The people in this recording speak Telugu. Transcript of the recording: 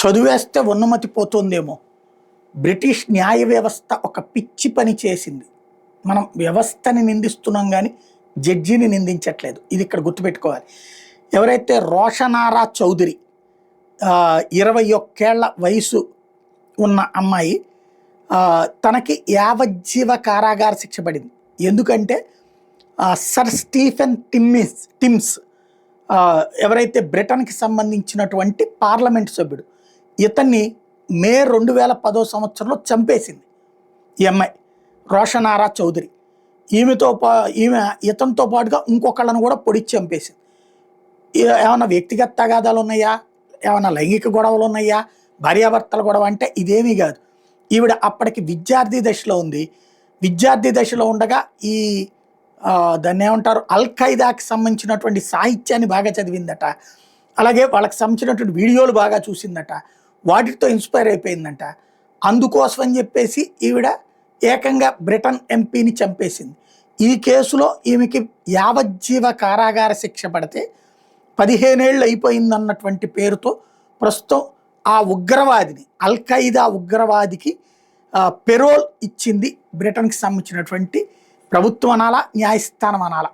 చదివేస్తే ఉన్నమతి పోతుందేమో. బ్రిటిష్ న్యాయ వ్యవస్థ ఒక పిచ్చి పని చేసింది. మనం వ్యవస్థని నిందిస్తున్నాం కానీ జడ్జిని నిందించట్లేదు. ఇది ఇక్కడ గుర్తుపెట్టుకోవాలి. ఎవరైతే రోషనారా చౌదరి 21 ఏళ్ల వయసు ఉన్న అమ్మాయి, తనకి యావజ్జీవ కారాగార శిక్ష పడింది. ఎందుకంటే సర్ స్టీఫెన్ టిమ్స్ ఎవరైతే బ్రిటన్కి సంబంధించినటువంటి పార్లమెంట్ సభ్యుడు, ఇతన్ని మే 2010 చంపేసింది ఈ అమ్మాయి రోషనారా చౌదరి. ఇతనితో పాటుగా ఇంకొకళ్ళను కూడా పొడిచి చంపేసింది. ఏమన్నా వ్యక్తిగత తగాదాలు ఉన్నాయా, ఏమన్నా లైంగిక గొడవలు ఉన్నాయా, భార్యాభర్తల గొడవ అంటే ఇదేమీ కాదు. ఈవిడ అప్పటికి విద్యార్థి దశలో ఉంది. విద్యార్థి దశలో ఉండగా ఈ దాన్ని ఏమంటారు, అల్ ఖైదాకి సంబంధించినటువంటి సాహిత్యాన్ని బాగా చదివిందట. అలాగే వాళ్ళకి సంబంధించినటువంటి వీడియోలు బాగా చూసిందట. వాటితో ఇన్స్పైర్ అయిపోయిందంట. అందుకోసం అని చెప్పేసి ఈవిడ ఏకంగా బ్రిటన్ ఎంపీని చంపేసింది. ఈ కేసులో ఈమెకి యావజ్జీవ కారాగార శిక్ష పడితే 15 ఏళ్ళు అయిపోయిందన్నటువంటి పేరుతో ప్రస్తుతం ఆ ఉగ్రవాదిని, అల్ ఖైదా ఉగ్రవాదికి పెరోల్ ఇచ్చింది బ్రిటన్కి సంబంధించినటువంటి ప్రభుత్వం అనాలా, న్యాయస్థానం అనాలా.